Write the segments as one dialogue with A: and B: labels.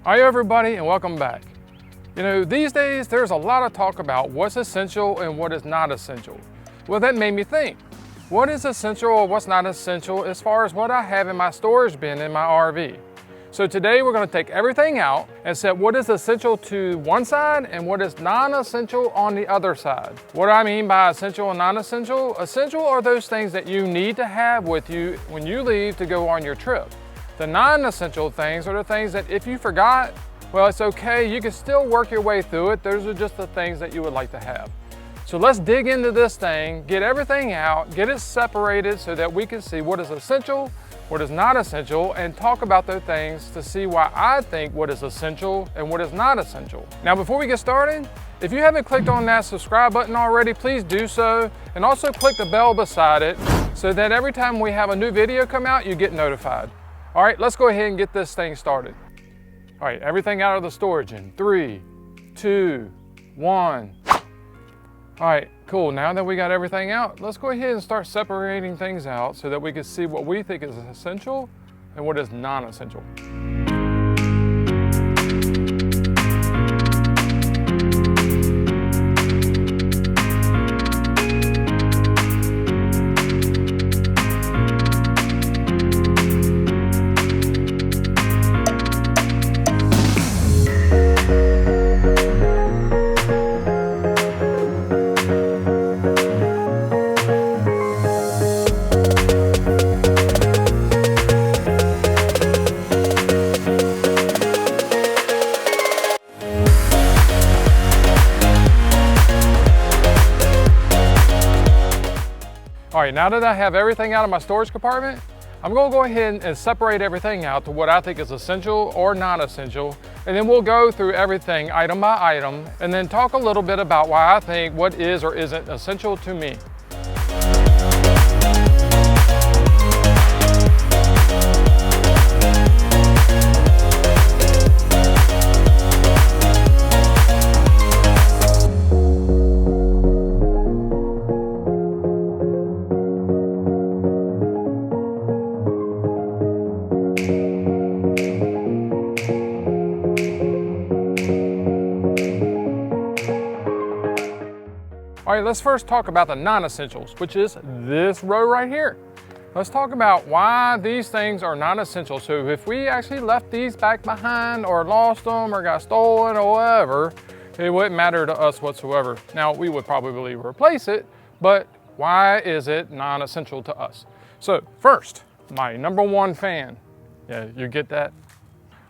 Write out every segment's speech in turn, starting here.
A: Hi everybody and welcome back. You know, these days there's a lot of talk about what's essential and what is not essential. Well, that made me think, what is essential or what's not essential as far as what I have in my storage bin in my RV? So today we're going to take everything out and set what is essential to one side and what is non-essential on the other side. What I mean by essential and non-essential, essential are those things that you need to have with you when you leave to go on your trip. The non-essential things are the things that if you forgot, well, it's okay, you can still work your way through it. Those are just the things that you would like to have. So let's dig into this thing, get everything out, get it separated so that we can see what is essential, what is not essential, and talk about those things to see why I think what is essential and what is not essential. Now, before we get started, if you haven't clicked on that subscribe button already, please do so, and also click the bell beside it so that every time we have a new video come out, you get notified. All right, let's go ahead and get this thing started. All right, everything out of the storage in 3, 2, 1. All right, cool. Now that we got everything out, let's go ahead and start separating things out so that we can see what we think is essential and what is non-essential. All right, now that I have everything out of my storage compartment, I'm gonna go ahead and separate everything out to what I think is essential or non-essential, and then we'll go through everything item by item, and then talk a little bit about why I think what is or isn't essential to me. All right, let's first talk about the non-essentials, which is this row right here. Let's talk about why these things are non-essential. So if we actually left these back behind or lost them or got stolen or whatever, it wouldn't matter to us whatsoever. Now, we would probably replace it, but why is it non-essential to us? So first, my #1 fan. Yeah, you get that?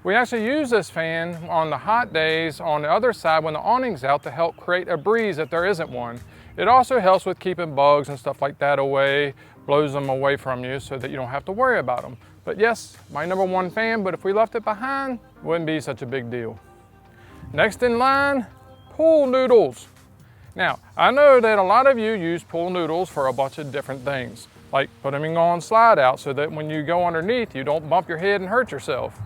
A: We actually use this fan on the hot days on the other side when the awning's out to help create a breeze if there isn't one. It also helps with keeping bugs and stuff like that away, blows them away from you so that you don't have to worry about them. But yes, my #1 fan, but if we left it behind, it wouldn't be such a big deal. Next in line, pool noodles. Now, I know that a lot of you use pool noodles for a bunch of different things, like putting them on slide out so that when you go underneath, you don't bump your head and hurt yourself.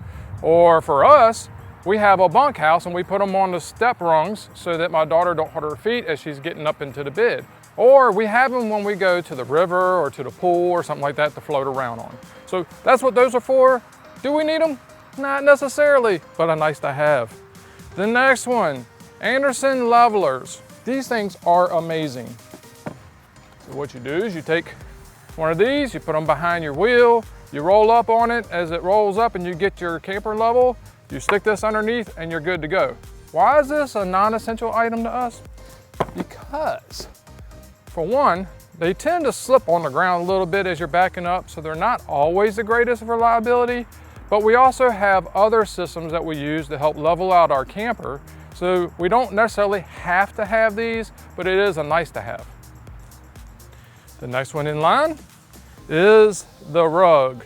A: Or for us, we have a bunkhouse and we put them on the step rungs so that my daughter don't hurt her feet as she's getting up into the bed. Or we have them when we go to the river or to the pool or something like that to float around on. So that's what those are for. Do we need them? Not necessarily, but a nice to have. The next one, Anderson levelers. These things are amazing. So what you do is you take one of these, you put them behind your wheel, you roll up on it. As it rolls up and you get your camper level, you stick this underneath and you're good to go. Why is this a non-essential item to us? Because, for one, they tend to slip on the ground a little bit as you're backing up, so they're not always the greatest reliability, but we also have other systems that we use to help level out our camper, so we don't necessarily have to have these, but it is a nice to have. The next one in line is the rug.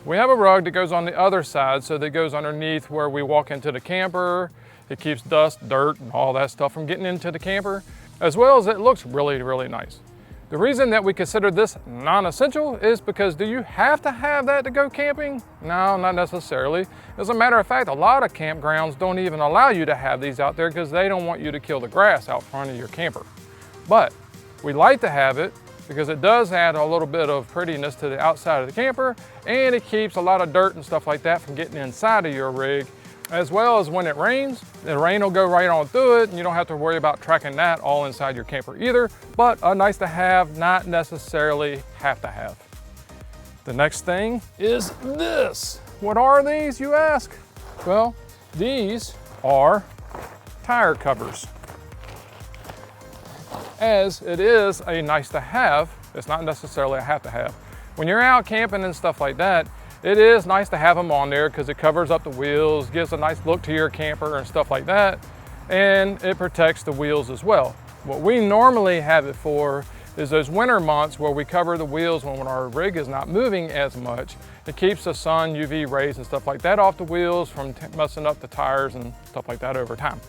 A: We have a rug that goes on the other side, so that goes underneath where we walk into the camper. It keeps dust, dirt, and all that stuff from getting into the camper, as well as it looks really, really nice. The reason that we consider this non-essential is because do you have to have that to go camping? No, not necessarily. As a matter of fact, a lot of campgrounds don't even allow you to have these out there because they don't want you to kill the grass out front of your camper. But we like to have it because it does add a little bit of prettiness to the outside of the camper, and it keeps a lot of dirt and stuff like that from getting inside of your rig, as well as when it rains, the rain will go right on through it and you don't have to worry about tracking that all inside your camper either, but a nice to have, not necessarily have to have. The next thing is this. What are these, you ask? Well, these are tire covers. As it is a nice to have, it's not necessarily a have to have. When you're out camping and stuff like that, it is nice to have them on there because it covers up the wheels, gives a nice look to your camper and stuff like that, and it protects the wheels as well. What we normally have it for is those winter months where we cover the wheels when our rig is not moving as much. It keeps the sun, UV rays and stuff like that off the wheels from messing up the tires and stuff like that over time.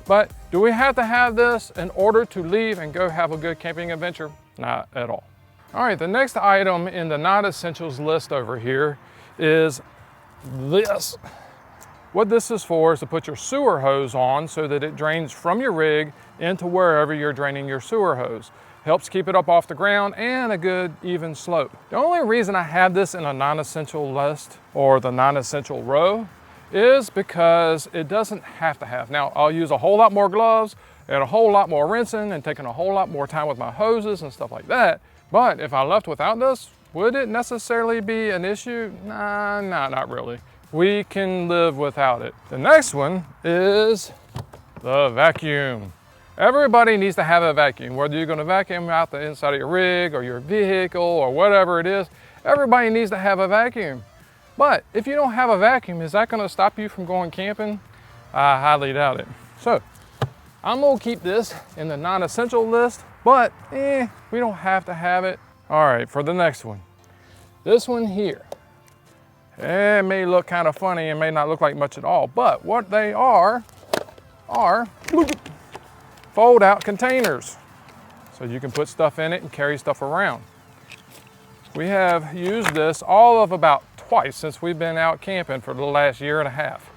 A: But do we have to have this in order to leave and go have a good camping adventure? Not at all. All right, the next item in the non-essentials list over here is this. What this is for is to put your sewer hose on so that it drains from your rig into wherever you're draining your sewer hose. Helps keep it up off the ground and a good even slope. The only reason I have this in a non-essential list or the non-essential row is because it doesn't have to have. Now, I'll use a whole lot more gloves and a whole lot more rinsing and taking a whole lot more time with my hoses and stuff like that. But if I left without this, would it necessarily be an issue? Nah, not really. We can live without it. The next one is the vacuum. Everybody needs to have a vacuum, whether you're gonna vacuum out the inside of your rig or your vehicle or whatever it is, everybody needs to have a vacuum. But if you don't have a vacuum, is that gonna stop you from going camping? I highly doubt it. So I'm gonna keep this in the non-essential list, but we don't have to have it. All right, for the next one. This one here. It may look kind of funny and may not look like much at all, but what they are fold out containers. So you can put stuff in it and carry stuff around. We have used this all of about twice since we've been out camping for the last year and a half.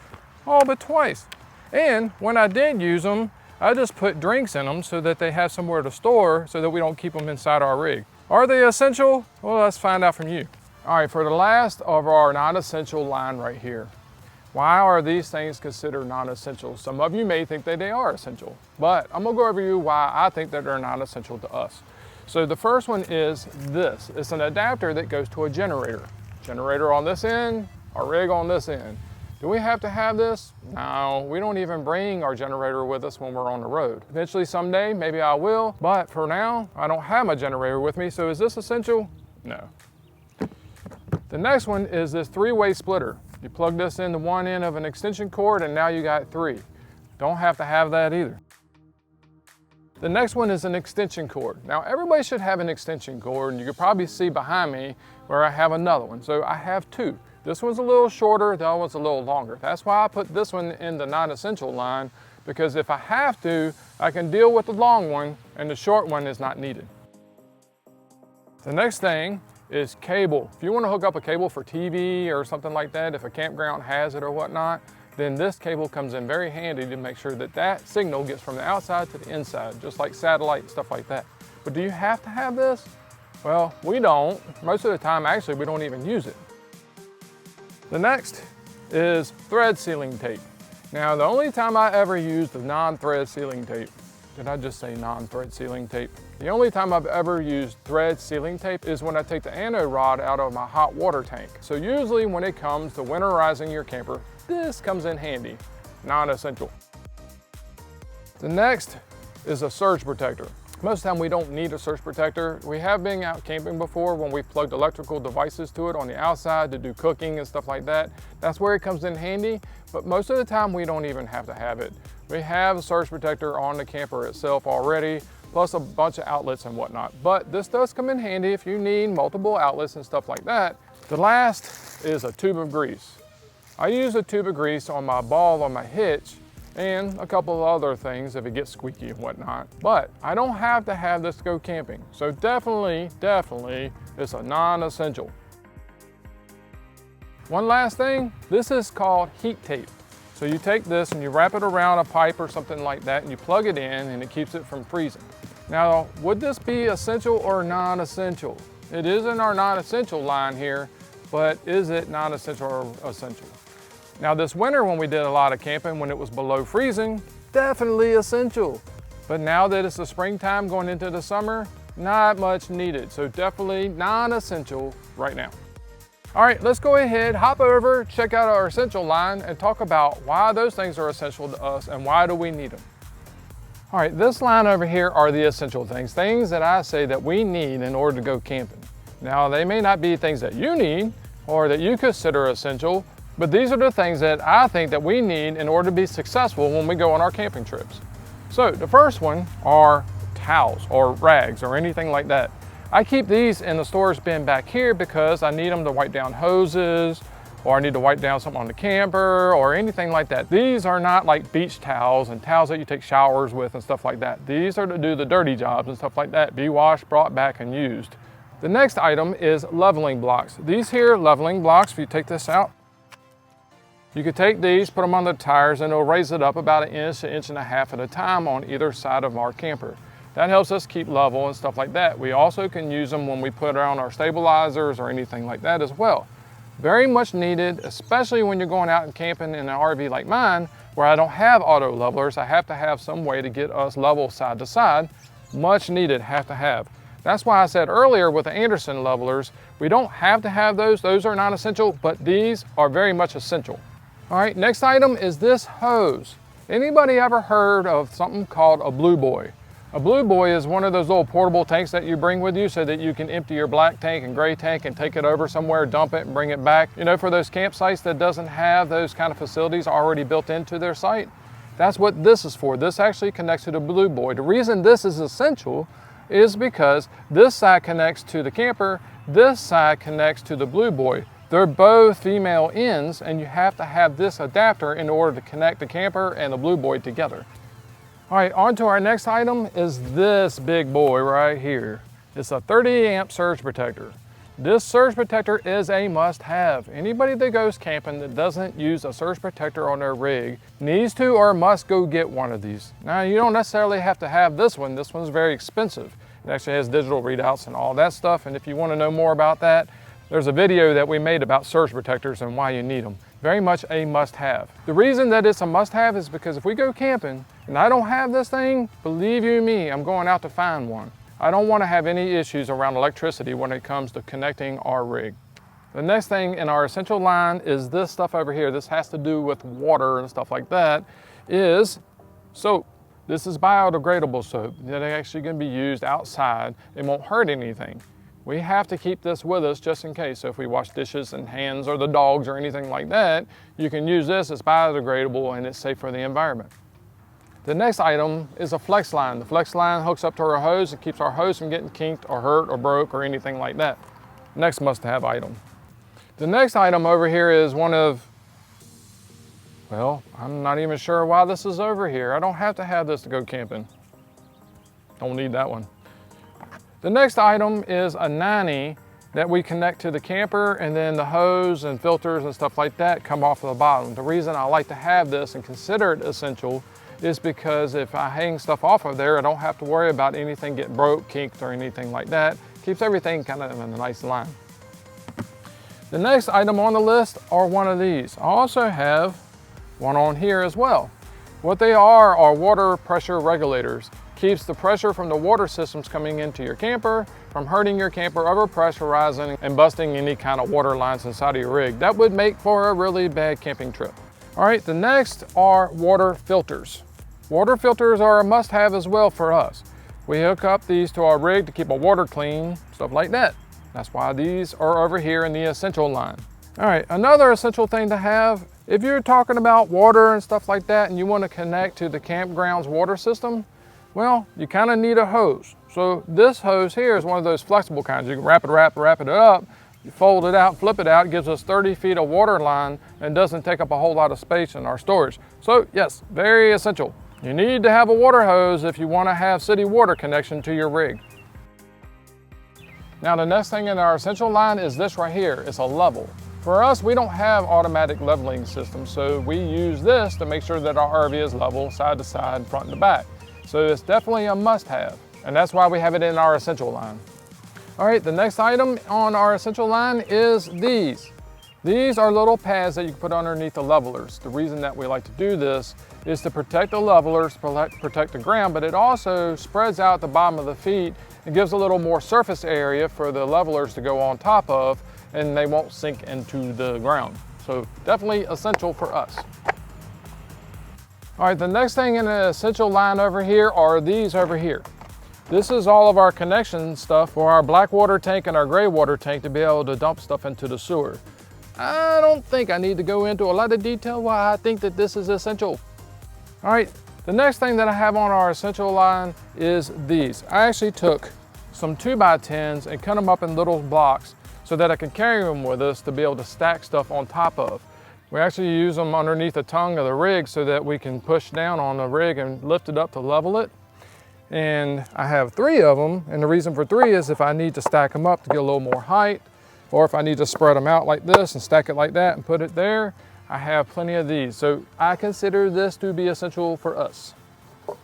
A: All but twice. And when I did use them, I just put drinks in them so that they have somewhere to store so that we don't keep them inside our rig. Are they essential? Well, let's find out from you. All right, for the last of our non-essential line right here. Why are these things considered non-essential? Some of you may think that they are essential, but I'm gonna go over you why I think that they're not essential to us. So the first one is this. It's an adapter that goes to a generator. Generator on this end, our rig on this end. Do we have to have this? No, we don't even bring our generator with us when we're on the road. Eventually someday, maybe I will, but for now, I don't have my generator with me, so is this essential? No. The next one is this three-way splitter. You plug this into one end of an extension cord and now you got three. Don't have to have that either. The next one is an extension cord. Now everybody should have an extension cord, and you can probably see behind me where I have another one. So I have two. This one's a little shorter, the other one's a little longer. That's why I put this one in the non-essential line, because if I have to, I can deal with the long one and the short one is not needed. The next thing is cable. If you want to hook up a cable for TV or something like that, if a campground has it or whatnot, then this cable comes in very handy to make sure that that signal gets from the outside to the inside, just like satellite and stuff like that. But do you have to have this? Well, we don't. Most of the time, actually, we don't even use it. The next is thread sealing tape. Now, the only time I ever used the non-thread sealing tape, did I just say non-thread sealing tape? The only time I've ever used thread sealing tape is when I take the anode rod out of my hot water tank. So usually when it comes to winterizing your camper, this comes in handy, non-essential. The next is a surge protector. Most of the time we don't need a surge protector. We have been out camping before when we plugged electrical devices to it on the outside to do cooking and stuff like that. That's where it comes in handy, but most of the time we don't even have to have it. We have a surge protector on the camper itself already, plus a bunch of outlets and whatnot. But this does come in handy if you need multiple outlets and stuff like that. The last is a tube of grease. I use a tube of grease on my ball on my hitch and a couple of other things if it gets squeaky and whatnot. But I don't have to have this to go camping. So definitely, it's a non-essential. One last thing, this is called heat tape. So you take this and you wrap it around a pipe or something like that and you plug it in and it keeps it from freezing. Now, would this be essential or non-essential? It is in our non-essential line here, but is it non-essential or essential? Now this winter when we did a lot of camping when it was below freezing, definitely essential. But now that it's the springtime going into the summer, not much needed. So definitely non-essential right now. All right, let's go ahead, hop over, check out our essential line and talk about why those things are essential to us and why do we need them. All right, this line over here are the essential things that I say that we need in order to go camping. Now, they may not be things that you need or that you consider essential, but these are the things that I think that we need in order to be successful when we go on our camping trips. So the first one are towels or rags or anything like that. I keep these in the storage bin back here because I need them to wipe down hoses, or I need to wipe down something on the camper or anything like that. These are not like beach towels and towels that you take showers with and stuff like that. These are to do the dirty jobs and stuff like that, be washed, brought back, and used. The next item is leveling blocks. These here leveling blocks, if you take this out, you could take these, put them on the tires, and it'll raise it up about 1 inch to 1.5 inches at a time on either side of our camper. That helps us keep level and stuff like that. We also can use them when we put on our stabilizers or anything like that as well. Very much needed, especially when you're going out and camping in an RV like mine, where I don't have auto levelers. I have to have some way to get us level side to side. Much needed, have to have. That's why I said earlier with the Anderson levelers, we don't have to have those. Those are not essential, but these are very much essential. All right, next item is this hose. Anybody ever heard of something called a Blue Boy? A Blue Boy is one of those little portable tanks that you bring with you so that you can empty your black tank and gray tank and take it over somewhere, dump it and bring it back. You know, for those campsites that doesn't have those kind of facilities already built into their site, that's what this is for. This actually connects to the Blue Boy. The reason this is essential is because this side connects to the camper, this side connects to the Blue Boy. They're both female ends and you have to have this adapter in order to connect the camper and the Blue Boy together. All right, on to our next item is this big boy right here. It's a 30 amp surge protector. This surge protector is a must-have. Anybody that goes camping that doesn't use a surge protector on their rig needs to or must go get one of these. Now, you don't necessarily have to have this one. This one's very expensive. It actually has digital readouts and all that stuff, and if you want to know more about that, there's a video that we made about surge protectors and why you need them. Very much a must-have. The reason that it's a must-have is because if we go camping and I don't have this thing, believe you me, I'm going out to find one. I don't want to have any issues around electricity when it comes to connecting our rig. The next thing in our essential line is this stuff over here. This has to do with water and stuff like that, is soap. This is biodegradable soap that actually can be used outside. It won't hurt anything. We have to keep this with us just in case. So if we wash dishes and hands or the dogs or anything like that, you can use this. It's biodegradable and it's safe for the environment. The next item is a flex line. The flex line hooks up to our hose and keeps our hose from getting kinked or hurt or broke or anything like that. Next must-have item. The next item over here is one of, well, I'm not even sure why this is over here. I don't have to have this to go camping. Don't need that one. The next item is a 90 that we connect to the camper, and then the hose and filters and stuff like that come off of the bottom. The reason I like to have this and consider it essential is because if I hang stuff off of there, I don't have to worry about anything getting broke, kinked, or anything like that. Keeps everything kind of in a nice line. The next item on the list are one of these. I also have one on here as well. What they are water pressure regulators. Keeps the pressure from the water systems coming into your camper from hurting your camper, over pressurizing and busting any kind of water lines inside of your rig. That would make for a really bad camping trip. All right, the next are water filters. Water filters are a must-have as well for us. We hook up these to our rig to keep our water clean, stuff like that. That's why these are over here in the essential line. All right, another essential thing to have, if you're talking about water and stuff like that and you want to connect to the campground's water system, well, you kind of need a hose. So this hose here is one of those flexible kinds. You can wrap it up, you fold it out, flip it out, it gives us 30 feet of water line and doesn't take up a whole lot of space in our storage. So yes, very essential. You need to have a water hose if you want to have city water connection to your rig. Now the next thing in our essential line is this right here. It's a level. For us, we don't have automatic leveling systems, so we use this to make sure that our RV is level side to side, front to back. So it's definitely a must-have, and that's why we have it in our essential line. All right, the next item on our essential line is these. These are little pads that you can put underneath the levelers. The reason that we like to do this is to protect the levelers, protect the ground, but it also spreads out the bottom of the feet and gives a little more surface area for the levelers to go on top of, and they won't sink into the ground. So definitely essential for us. All right, the next thing in the essential line over here are these over here. This is all of our connection stuff for our black water tank and our gray water tank to be able to dump stuff into the sewer. I don't think I need to go into a lot of detail why I think that this is essential. All right, the next thing that I have on our essential line is these. I actually took some 2x10s and cut them up in little blocks so that I can carry them with us to be able to stack stuff on top of. We actually use them underneath the tongue of the rig so that we can push down on the rig and lift it up to level it. And I have 3 of them, and the reason for 3 is if I need to stack them up to get a little more height, or if I need to spread them out like this and stack it like that and put it there, I have plenty of these. So I consider this to be essential for us. All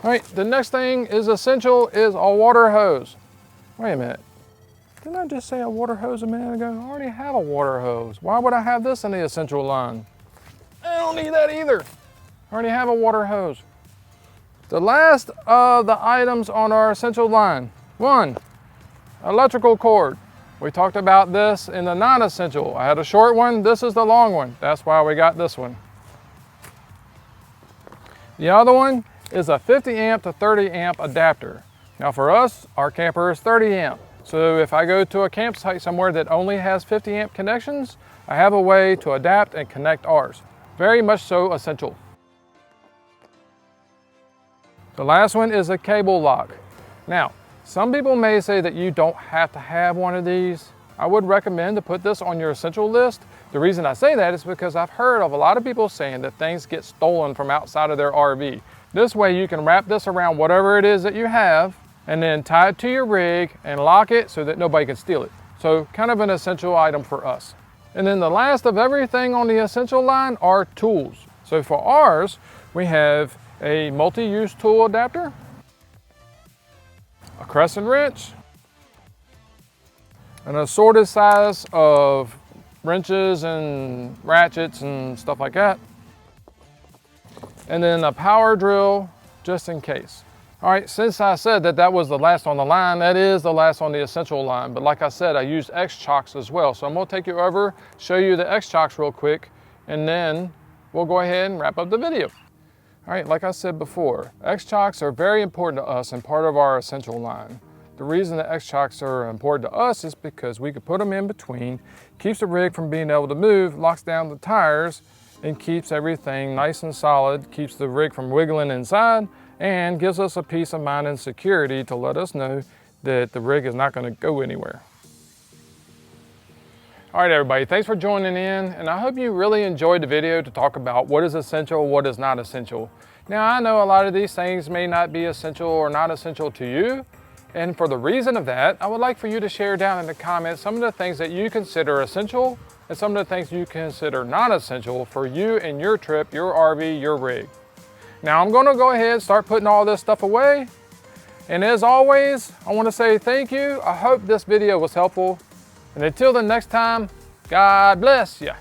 A: right, the next thing is essential is a water hose. Wait a minute, didn't I just say a water hose a minute ago? I already have a water hose. Why would I have this in the essential line? I don't need that either. I already have a water hose. The last of the items on our essential line. 1, electrical cord. We talked about this in the non-essential. I had a short one, this is the long one. That's why we got this one. The other one is a 50 amp to 30 amp adapter. Now for us, our camper is 30 amp. So if I go to a campsite somewhere that only has 50 amp connections, I have a way to adapt and connect ours. Very much so essential. The last one is a cable lock. Now, some people may say that you don't have to have one of these. I would recommend to put this on your essential list. The reason I say that is because I've heard of a lot of people saying that things get stolen from outside of their RV. This way you can wrap this around whatever it is that you have and then tie it to your rig and lock it so that nobody can steal it. So kind of an essential item for us. And then the last of everything on the essential line are tools. So for ours, we have a multi-use tool adapter, a crescent wrench, an assorted size of wrenches and ratchets and stuff like that, and then a power drill just in case. All right, since I said that that was the last on the line, that is the last on the essential line, but like I said, I use Chocks as well. So I'm gonna take you over, show you the Chocks real quick, and then we'll go ahead and wrap up the video. All right, like I said before, Chocks are very important to us and part of our essential line. The reason that Chocks are important to us is because we could put them in between, keeps the rig from being able to move, locks down the tires, and keeps everything nice and solid, keeps the rig from wiggling inside, and gives us a peace of mind and security to let us know that the rig is not going to go anywhere. All right, everybody, thanks for joining in, and I hope you really enjoyed the video to talk about what is essential, what is not essential. Now, I know a lot of these things may not be essential or not essential to you, and for the reason of that, I would like for you to share down in the comments some of the things that you consider essential and some of the things you consider not essential for you and your trip, your RV, your rig. Now, I'm gonna go ahead and start putting all this stuff away, and as always, I wanna say thank you. I hope this video was helpful. And until the next time, God bless you.